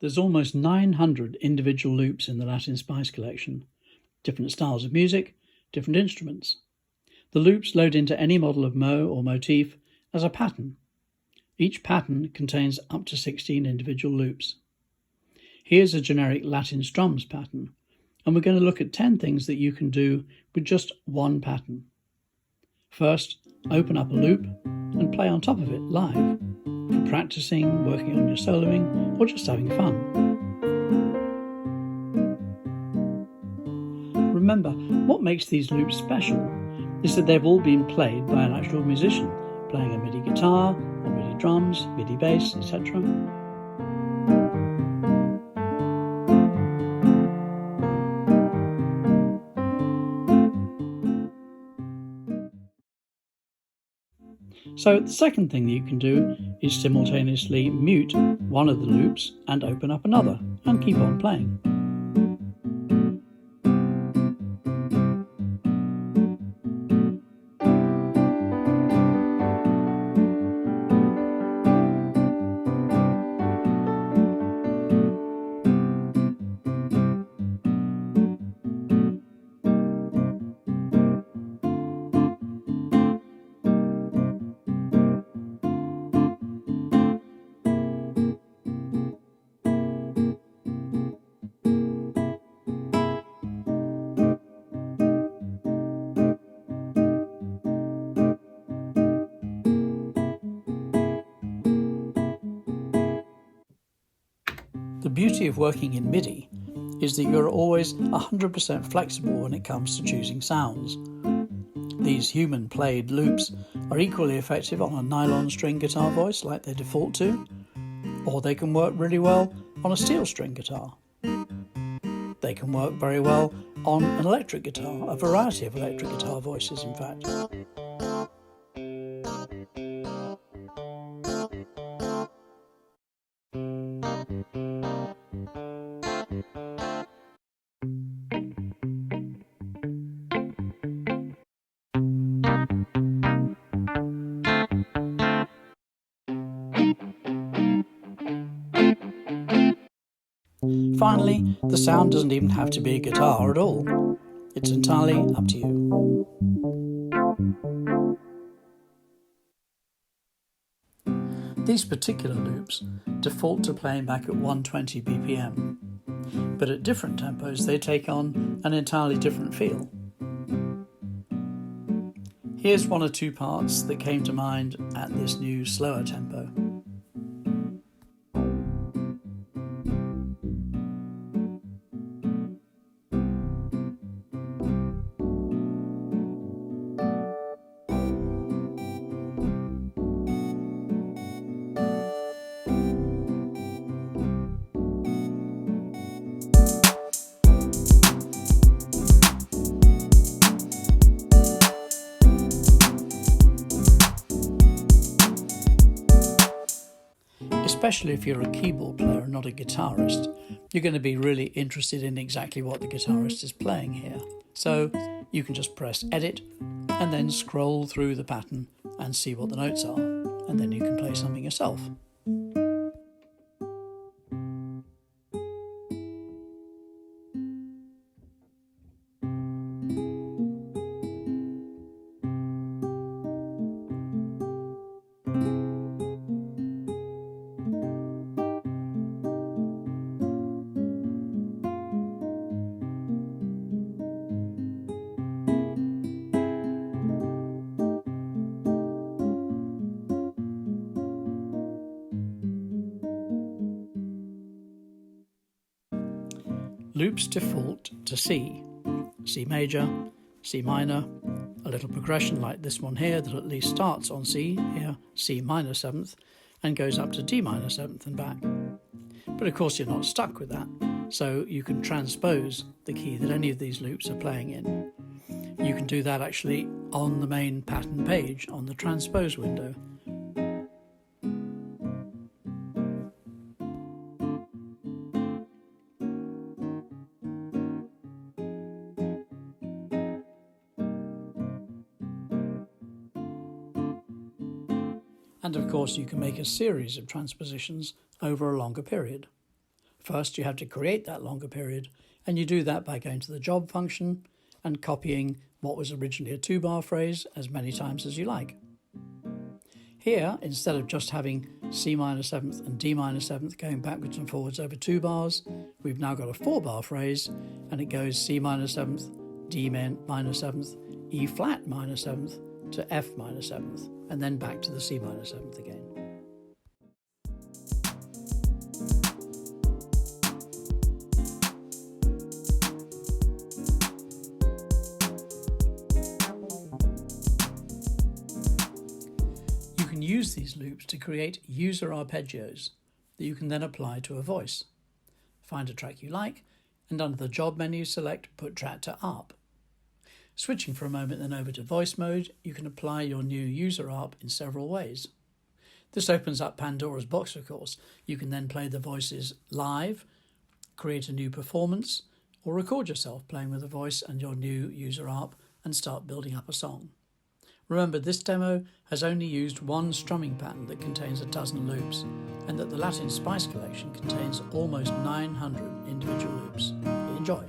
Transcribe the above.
There's almost 900 individual loops in the Latin Spice collection, different styles of music, different instruments. The loops load into any model of Mo or motif as a pattern. Each pattern contains up to 16 individual loops. Here's a generic Latin strums pattern, and we're going to look at 10 things that you can do with just one pattern. First, open up a loop and play on top of it live, for practicing, working on your soloing, or just having fun. Remember, what makes these loops special is that they've all been played by an actual musician, playing a MIDI guitar, or MIDI drums, MIDI bass, etc. So the second thing that you can do is simultaneously mute one of the loops and open up another, and keep on playing. The beauty of working in MIDI is that you're always 100% flexible when it comes to choosing sounds. These human-played loops are equally effective on a nylon string guitar voice like they default to, or they can work really well on a steel string guitar. They can work very well on an electric guitar, a variety of electric guitar voices in fact. Finally, the sound doesn't even have to be a guitar at all. It's entirely up to you. These particular loops default to playing back at 120 BPM, but at different tempos they take on an entirely different feel. Here's one or two parts that came to mind at this new slower tempo. Especially if you're a keyboard player and not a guitarist, you're going to be really interested in exactly what the guitarist is playing here. So you can just press edit and then scroll through the pattern and see what the notes are, and then you can play something yourself. Loops default to C, C major, C minor, a little progression like this one here that at least starts on C, here C minor 7th, and goes up to D minor 7th and back. But of course you're not stuck with that, so you can transpose the key that any of these loops are playing in. You can do that actually on the main pattern page on the transpose window. And of course you can make a series of transpositions over a longer period. First, you have to create that longer period, and you do that by going to the job function and copying what was originally a 2-bar phrase as many times as you like. Here, instead of just having C minor 7th and D minor 7th going backwards and forwards over 2 bars, we've now got a 4-bar phrase, and it goes C minor 7th, D minor 7th, E flat minor 7th to F minor 7th, and then back to the C minor 7th again. You can use these loops to create user arpeggios that you can then apply to a voice. Find a track you like, and under the job menu select Put Track to Arp. Switching for a moment then over to voice mode, you can apply your new user ARP in several ways. This opens up Pandora's box, of course. You can then play the voices live, create a new performance, or record yourself playing with a voice and your new user ARP and start building up a song. Remember, this demo has only used one strumming pattern that contains a dozen loops, and that the Latin Spice collection contains almost 900 individual loops. Enjoy!